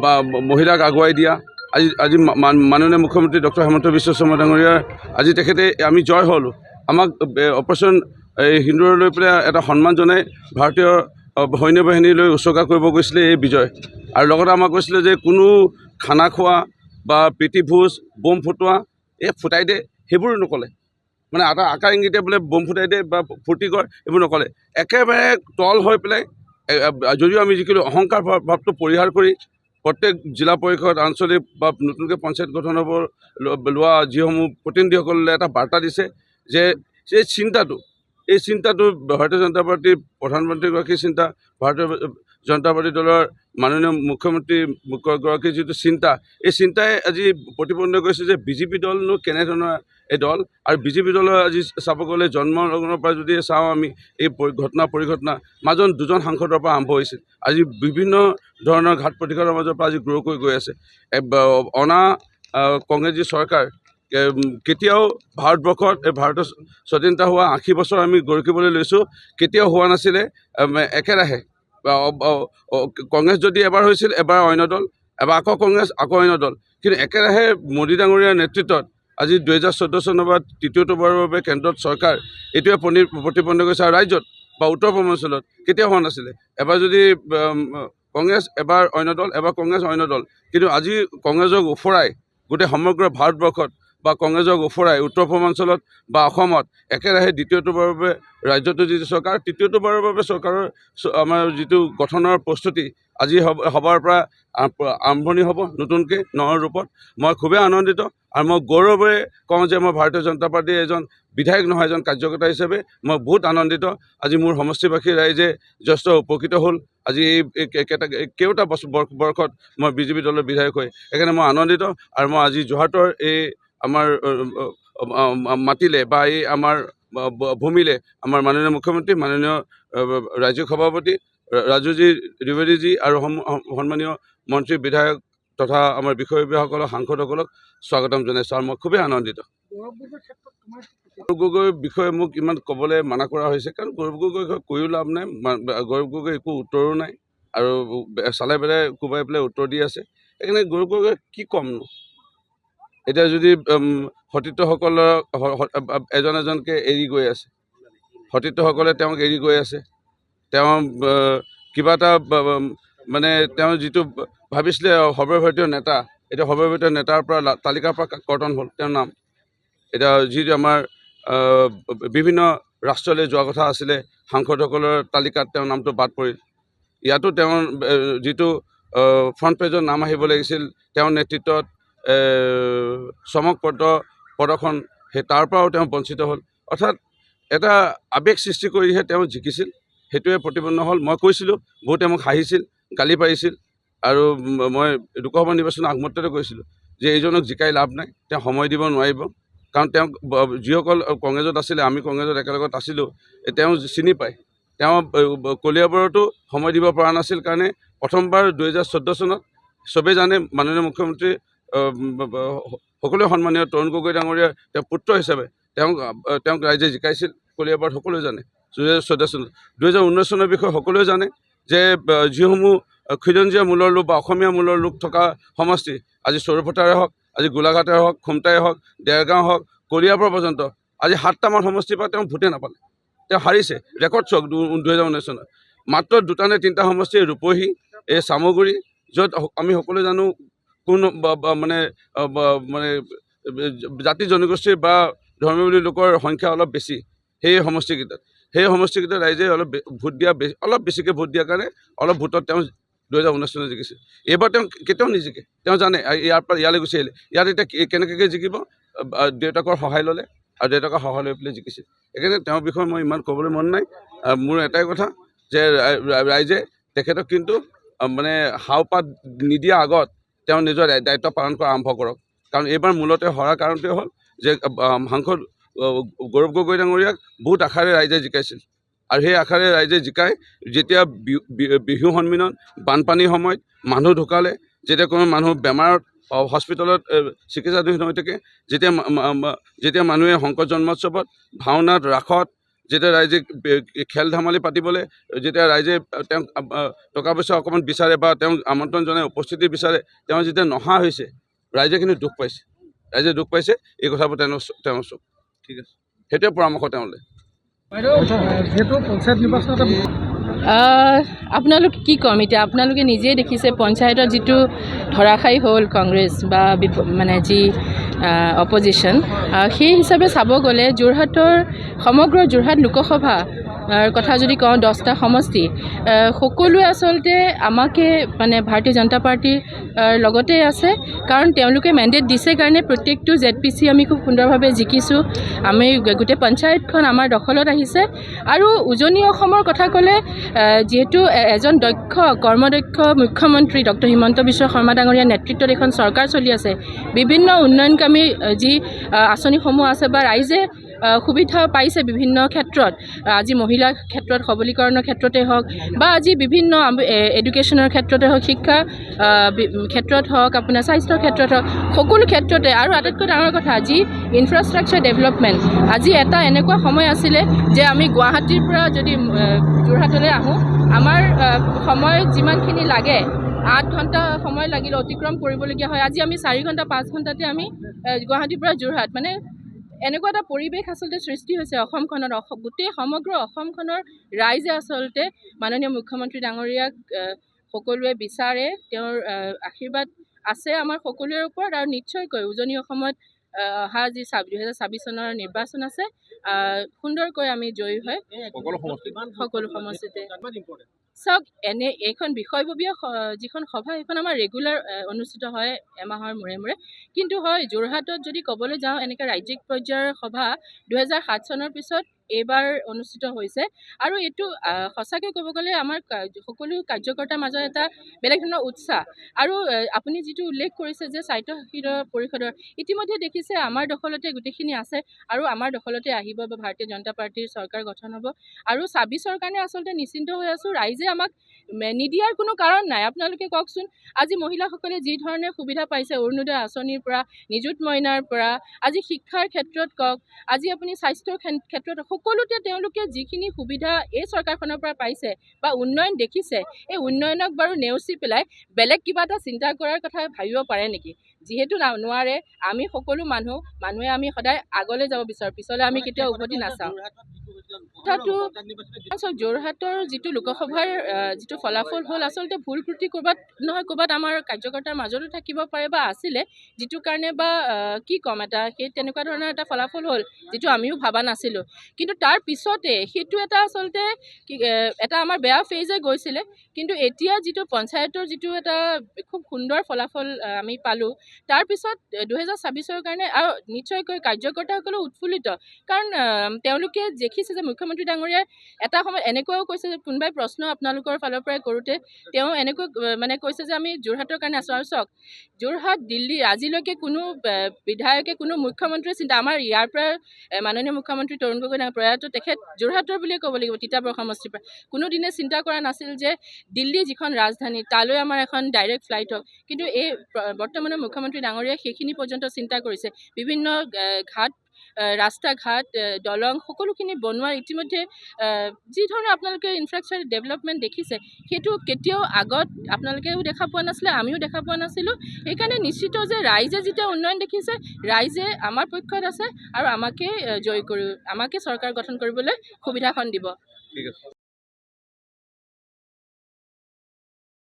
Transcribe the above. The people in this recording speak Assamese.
বা মহিলাক আগুৱাই দিয়া আজি মাননীয় মুখ্যমন্ত্ৰী ডক্টৰ হিমন্ত বিশ্ব শৰ্মা ডাঙৰীয়াৰ আজি তেখেতে আমি জয় হ'লোঁ আমাক অপাৰেশ্যন সিন্দুৰ লৈ পেলাই এটা সন্মান জনাই ভাৰতীয় সৈন্য বাহিনীলৈ উচৰ্গা কৰিব গৈছিলে এই বিজয় আৰু লগতে আমাক কৈছিলে যে কোনো খানা খোৱা বা প্ৰীতি ভোজ বোম ফুটোৱা ফুটাই দে সেইবোৰ নক'লে মানে এটা আকাৰ ইংগিতে বোলে বোম ফুটাই দে বা ফূৰ্তি কৰ এইবোৰ নক'লে একেবাৰে তল হৈ পেলাই যদিও আমি যিখিনি অহংকাৰ ভাৱটো পৰিহাৰ কৰি প্ৰত্যেক জিলা পৰিষদ আঞ্চলিক বা নতুনকৈ পঞ্চায়ত গঠন হ'ব লোৱা যিসমূহ প্ৰতিনিধিসকলে এটা বাৰ্তা দিছে যে এই চিন্তাটো ভাৰতীয় জনতা পাৰ্টীৰ প্ৰধানমন্ত্ৰীগৰাকীৰ চিন্তা ভাৰতীয় জনতা পাৰ্টী দলৰ মাননীয় মুখ্যমন্ত্ৰীগৰাকীৰ যিটো চিন্তা এই চিন্তাই আজি প্ৰতিপন্ন কৰিছে যে বিজেপি দলনো কেনেধৰণৰ এই দল আৰু বিজেপি দলৰ আজি চাব গ'লে জন্মৰ পৰা যদি চাওঁ আমি এই পৰিঘটনা মাজত দুজন সাংসদৰ পৰা আৰম্ভ হৈছিল আজি বিভিন্ন ধৰণৰ ঘাট প্ৰতিঘাতৰ মাজৰ পৰা আজি গ্ৰ' কৰি গৈ আছে অনা কংগ্ৰেছী চৰকাৰ কেতিয়াও ভাৰতবৰ্ষত ভাৰতৰ স্বাধীনতা হোৱা 80 বছৰ আমি গৰকিবলৈ লৈছোঁ কেতিয়াও হোৱা নাছিলে একেৰাহে কংগ্ৰেছ যদি এবাৰ হৈছিল এবাৰ অন্য দল এবাৰ আকৌ কংগ্ৰেছ আকৌ অন্য দল কিন্তু একেৰাহে মোদী ডাঙৰীয়াৰ নেতৃত্বত আজি 2014 চনৰ পৰা তৃতীয়বাৰৰ বাবে কেন্দ্ৰত চৰকাৰ এইটোৱে প্ৰতিপন্ন কৰিছে আৰু ৰাজ্যত বা উত্তৰ পূৰ্বাঞ্চলত কেতিয়াও হোৱা নাছিলে এবাৰ যদি কংগ্ৰেছ এবাৰ অন্য দল এবাৰ কংগ্ৰেছ অন্য দল কিন্তু আজি কংগ্ৰেছক উফৰাই গোটেই সমগ্ৰ ভাৰতবৰ্ষত বা কংগ্ৰেছক উফৰাই উত্তৰ পূৰ্বাঞ্চলত বা অসমত একেৰাহে দ্বিতীয়বাৰৰ বাবে ৰাজ্যটো যিটো চৰকাৰ তৃতীয়বাৰৰ বাবে চৰকাৰৰ আমাৰ যিটো গঠনৰ প্ৰস্তুতি আজি সভাৰ পৰা আৰম্ভণি হ'ব নতুনকৈ নতুন ৰূপত মই খুবেই আনন্দিত আৰু মই গৌৰৱেৰে কওঁ যে মই ভাৰতীয় জনতা পাৰ্টীৰ এজন বিধায়ক নহয় এজন কাৰ্যকৰ্তা হিচাপে মই বহুত আনন্দিত আজি মোৰ সমষ্টিবাসী ৰাইজে যথেষ্ট উপকৃত হ'ল আজি কেইটা বৰ্ষত মই বিজেপি দলৰ বিধায়ক হৈ সেইকাৰণে মই আনন্দিত আৰু মই আজি যোৰহাটৰ এই আমাৰ মাতিলে বা এই আমাৰ ভূমিলে আমাৰ মাননীয় মুখ্যমন্ত্ৰী মাননীয় ৰাজ্যিক সভাপতি ৰাজুজি ত্ৰিবেদীজী আৰু সন্মানীয় মন্ত্ৰী বিধায়ক তথা আমাৰ বিষয়ববীয়াসকলক সাংসদসকলক স্বাগতম জনাইছোঁ আৰু মই খুবেই আনন্দিত গৌৰৱ গগৈৰ বিষয়ে মোক ইমান ক'বলৈ মানা কৰা হৈছে কাৰণ গৌৰৱ গগৈৰ কৈও লাভ নাই গৌৰৱ গগৈ একো উত্তৰো নাই আৰু চালে পেলাই কোবাই পেলাই উত্তৰ দি আছে সেইকাৰণে গৌৰৱ গগৈ কি ক'মনো এতিয়া যদি সতীৰ্থসকলক এজন এজনকৈ এৰি গৈ আছে সতীৰ্থসকলে তেওঁক এৰি গৈ আছে তেওঁ কিবা এটা মানে তেওঁ যিটো ভাবিছিলে সৰ্বভাৰতীয় নেতা এতিয়া সৰ্বভাৰতীয় নেতাৰ পৰা তালিকাৰ পৰা কৰ্তন হ'ল তেওঁৰ নাম এতিয়া যিটো আমাৰ বিভিন্ন ৰাষ্ট্ৰলৈ যোৱা কথা আছিলে সাংসদসকলৰ তালিকাত তেওঁৰ নামটো বাদ পৰিল ইয়াতো তেওঁৰ যিটো ফ্ৰণ্ট পেজৰ নাম আহিব লাগিছিল তেওঁৰ নেতৃত্বত চমক প্ৰদৰ্শন সেই তাৰ পৰাও তেওঁ বঞ্চিত হ'ল অৰ্থাৎ এটা আৱেগ সৃষ্টি কৰিহে তেওঁ জিকিছিল সেইটোৱে প্ৰতিপন্ন হ'ল মই কৈছিলোঁ বহুতে মোক হাঁহিছিল গালি পাৰিছিল আৰু মই লোকসভা নিৰ্বাচনৰ আগমুহূৰ্ততে কৈছিলোঁ যে এইজনক জিকাই লাভ নাই তেওঁ সময় দিব নোৱাৰিব কাৰণ তেওঁক যিসকল কংগ্ৰেছত আছিলে আমি কংগ্ৰেছত একেলগত আছিলোঁ তেওঁ চিনি পায় তেওঁ কলিয়াবৰতো সময় দিব পৰা নাছিল কাৰণে প্ৰথমবাৰ 2014 চনত চবেই জানে মাননীয় মুখ্যমন্ত্ৰী সকলোৱে সন্মানীয় তৰুণ গগৈ ডাঙৰীয়াৰ তেওঁ পুত্ৰ হিচাপে তেওঁক ৰাইজে জিকাইছিল কলিয়াবৰত সকলোৱে জানে 2014 চনত 2019 চনৰ বিষয়ে সকলোৱে জানে যে যিসমূহ খিলঞ্জীয়া মূলৰ লোক বা অসমীয়া মূলৰ লোক থকা সমষ্টি আজি চৰুপথাৰে হওক আজি গোলাঘাটে হওক খুমটাই হওক দেৰগাঁও হওক কলিয়াবৰ পৰ্যন্ত আজি 7টামান সমষ্টিৰ পৰা তেওঁ ভোটে নাপালে তেওঁ হাৰিছে ৰেকৰ্ড চক 2019 চনত মাত্ৰ 2টা নে 3টা সমষ্টি ৰূপহী এই চামগুৰি য'ত আমি সকলোৱে জানো কোন মানে জাতি জনগোষ্ঠীৰ বা ধৰ্মীয় লোকৰ সংখ্যা অলপ বেছি সেই সমষ্টিকেইটাত ৰাইজে অলপ ভোট দিয়া অলপ বেছিকৈ ভোট দিয়াৰ কাৰণে অলপ ভোটত তেওঁ 2019 চনত জিকিছিল এইবাৰ তেওঁ কেতিয়াও নিজিকে তেওঁ জানে ইয়াৰ পৰা ইয়ালৈ গুচি আহিলে ইয়াত এতিয়া কেনেকৈ জিকিব দেউতাকৰ সহায় ল'লে আৰু দেউতাকৰ সহায় লৈ পেলাই জিকিছিল সেইকাৰণে তেওঁৰ বিষয়ে মই ইমান ক'বলৈ মন নাই মোৰ এটাই কথা যে ৰাইজে তেখেতক কিন্তু মানে হাওপাত নিদিয়াৰ আগত তেওঁ নিজৰ দায়িত্ব পালন কৰা আৰম্ভ কৰক কাৰণ এইবাৰ মূলতে হৰাৰ কাৰণটোৱে হ'ল যে সাংসদ গৌৰৱ গগৈ ডাঙৰীয়াক বহুত আশাৰে ৰাইজে জিকাইছিল আৰু সেই আশাৰে ৰাইজে জিকাই যেতিয়া বিহু সন্মিলন বানপানীৰ সময়ত মানুহ ঢুকালে যেতিয়া কোনো মানুহ বেমাৰত হস্পিটেলত চিকিৎসাধীন হৈ থাকে যেতিয়া মানুহে শংকৰ জন্মোৎসৱত ভাওনাত ৰাসত যেতিয়া ৰাইজে খেল ধেমালি পাতিবলৈ যেতিয়া ৰাইজে তেওঁক টকা পইচা অকণমান বিচাৰে বা তেওঁক আমন্ত্ৰণ জনাই উপস্থিতি বিচাৰে, তেওঁ যেতিয়া নহা হৈছে ৰাইজে কিন্তু দুখ পাইছে। ৰাইজে দুখ পাইছে, এই কথাবোৰ তেওঁ চব ঠিক আছে, সেইটোৱে পৰামৰ্শ তেওঁলৈ। আপোনালোকে কি ক'ম এতিয়া, আপোনালোকে নিজেই দেখিছে পঞ্চায়তত যিটো ধৰাশায়ী হ'ল কংগ্ৰেছ বা মানে যি অপজিশ্যন, সেই হিচাপে চাব গ'লে যোৰহাটৰ সমগ্ৰ যোৰহাট লোকসভা কথা যদি কওঁ 10টা সমষ্টি, সকলোৱে আচলতে আমাকে মানে ভাৰতীয় জনতা পাৰ্টিৰ লগতে আছে, কাৰণ তেওঁলোকে মেণ্ডেট দিছে কাৰণে প্ৰত্যেকটো ZPC আমি খুব সুন্দৰভাৱে জিকিছোঁ। আমি গোটেই পঞ্চায়তখন আমাৰ দখলত আহিছে। আৰু উজনি অসমৰ কথা ক'লে যিহেতু এজন দক্ষ কৰ্মদক্ষ মুখ্যমন্ত্ৰী ডক্টৰ হিমন্ত বিশ্ব শৰ্মা ডাঙৰীয়াৰ নেতৃত্বত এখন চৰকাৰ চলি আছে। বিভিন্ন উন্নয়নকামী যি আঁচনিসমূহ আছে বা ৰাইজে সুবিধা পাইছে বিভিন্ন ক্ষেত্ৰত, আজি মহিলাৰ ক্ষেত্ৰত সবলীকৰণৰ ক্ষেত্ৰতে হওক বা আজি বিভিন্ন এডুকেশ্যনৰ ক্ষেত্ৰতে হওক, শিক্ষা ক্ষেত্ৰত হওক, আপোনাৰ স্বাস্থ্যৰ ক্ষেত্ৰত হওক, সকলো ক্ষেত্ৰতে। আৰু আটাইতকৈ ডাঙৰ কথা আজি ইনফ্ৰাষ্ট্ৰাকচাৰ ডেভেলপমেণ্ট। আজি এটা এনেকুৱা সময় আছিলে যে আমি গুৱাহাটীৰ পৰা যদি যোৰহাটলৈ আহোঁ, আমাৰ সময় যিমানখিনি লাগে 8 ঘণ্টা সময় লাগিলে অতিক্ৰম কৰিবলগীয়া হয়, আজি আমি 4 ঘণ্টা 5 ঘণ্টাতে আমি গুৱাহাটীৰ পৰা যোৰহাট, মানে এনেকুৱা এটা পৰিৱেশ আচলতে সৃষ্টি হৈছে অসমখনত। গোটেই সমগ্ৰ অসমখনৰ ৰাইজে আচলতে মাননীয় মুখ্যমন্ত্ৰী ডাঙৰীয়াক সকলোৱে বিচাৰে, তেওঁৰ আশীৰ্বাদ আছে আমাৰ সকলোৰে ওপৰত। আৰু নিশ্চয়কৈ উজনি অসমত অহা যি 2026 চনৰ নিৰ্বাচন আছে, সুন্দৰকৈ আমি জয়ী হয় সকলো সমষ্টিতে। চাওক, এইখন বিষয়ববীয়া যিখন সভা, সেইখন আমাৰ ৰেগুলাৰ অনুষ্ঠিত হয় এমাহৰ মূৰে মূৰে। কিন্তু হয় যোৰহাটত যদি ক'বলৈ যাওঁ, এনেকৈ ৰাজ্যিক পৰ্যায়ৰ সভা 2007 চনৰ পিছত এইবাৰ অনুষ্ঠিত হৈছে। আৰু এইটো সঁচাকৈ ক'ব গ'লে আমাৰ সকলো কাৰ্যকৰ্তাৰ মাজত এটা বেলেগ ধৰণৰ উৎসাহ। আৰু আপুনি যিটো উল্লেখ কৰিছে যে স্বায়ত্তশাসিত পৰিষদৰ, ইতিমধ্যে দেখিছে আমাৰ দখলতে গোটেইখিনি আছে আৰু আমাৰ দখলতে আহিব বা ভাৰতীয় জনতা পাৰ্টিৰ চৰকাৰ গঠন হ'ব। আৰু 26ৰ কাৰণে আচলতে নিশ্চিন্ত হৈ আছোঁ, ৰাইজে আমাক নিদিয়াৰ কোনো কাৰণ নাই। আপোনালোকে কওকচোন, আজি মহিলাসকলে যি ধৰণে সুবিধা পাইছে অৰুণোদয় আঁচনিৰ পৰা, নিযুত মইনাৰ পৰা, আজি শিক্ষাৰ ক্ষেত্ৰত কওক, আজি আপুনি স্বাস্থ্যৰ ক্ষেত্ৰত, সকলোতে তেওঁলোকে যিখিনি সুবিধা এই চৰকাৰখনৰ পৰা পাইছে বা উন্নয়ন দেখিছে, এই উন্নয়নক বাৰু নেওচি পেলাই বেলেগ কিবা এটা চিন্তা কৰাৰ কথা ভাবিব পাৰে নেকি? যিহেতু নোৱাৰে। আমি সকলো মানুহে আমি সদায় আগলৈ যাব বিচাৰোঁ, পিছলৈ আমি কেতিয়াও উভতি নাচাওঁ। কথাটো যোৰহাটৰ যিটো লোকসভাৰ যিটো ফলাফল হ'ল, আচলতে ভুল ত্ৰুটি ক'ৰবাত নহয় ক'ৰবাত আমাৰ কাৰ্যকৰ্তাৰ মাজতো থাকিব পাৰে বা আছিলে, যিটো কাৰণে বা কি ক'ম, সেই তেনেকুৱা ধৰণৰ এটা ফলাফল হ'ল যিটো আমিও ভবা নাছিলোঁ। কিন্তু তাৰ পিছতে সেইটো এটা আচলতে এটা আমাৰ বেয়া ফেজে গৈছিলে। কিন্তু এতিয়া যিটো পঞ্চায়তৰ যিটো এটা খুব সুন্দৰ ফলাফল আমি পালোঁ, তাৰপিছত 2026ৰ কাৰণে আৰু নিশ্চয়কৈ কাৰ্যকৰ্তাসকলেও উৎফুল্লিত, কাৰণ তেওঁলোকে দেখিছে যে মুখ্যমন্ত্ৰী ডাঙৰীয়াই এটা সময়ত এনেকুৱাও কৈছে যে কোনোবাই প্ৰশ্ন আপোনালোকৰ ফালৰ পৰাই কৰোঁতে তেওঁ এনেকৈ মানে কৈছে যে আমি যোৰহাটৰ কাৰণে আছোঁ। আৰু চাওক, যোৰহাট দিল্লী আজিলৈকে কোনো বিধায়কে কোনো মুখ্যমন্ত্ৰীয়ে আমাৰ ইয়াৰ পৰা মাননীয় মুখ্যমন্ত্ৰী তৰুণ গগৈ প্ৰয়াত, তেখেত যোৰহাটৰ বুলিয়ে ক'ব লাগিব, তিতাবৰ সমষ্টিৰ পৰা কোনোদিনে চিন্তা কৰা নাছিল যে দিল্লী যিখন ৰাজধানী, তালৈ আমাৰ এখন ডাইৰেক্ট ফ্লাইট হওক। কিন্তু এই বৰ্তমানৰ মুখ্যমন্ত্ৰী ডাঙৰীয়াই সেইখিনি পৰ্যন্ত চিন্তা কৰিছে। বিভিন্ন ঘাট, ৰাস্তা ঘাট, দলং সকলোখিনি বনোৱাৰ ইতিমধ্যে যি ধৰণে আপোনালোকে ইনফ্ৰাষ্ট্ৰাকচাৰ ডেভেলপমেণ্ট দেখিছে, সেইটো কেতিয়াও আগত আপোনালোকেও দেখা পোৱা নাছিলে, আমিও দেখা পোৱা নাছিলোঁ। সেইকাৰণে নিশ্চিত যে ৰাইজে যেতিয়া উন্নয়ন দেখিছে, ৰাইজে আমাৰ পক্ষত আছে আৰু আমাকে চৰকাৰ গঠন কৰিবলৈ সুবিধাখন দিব। ঠিক আছে।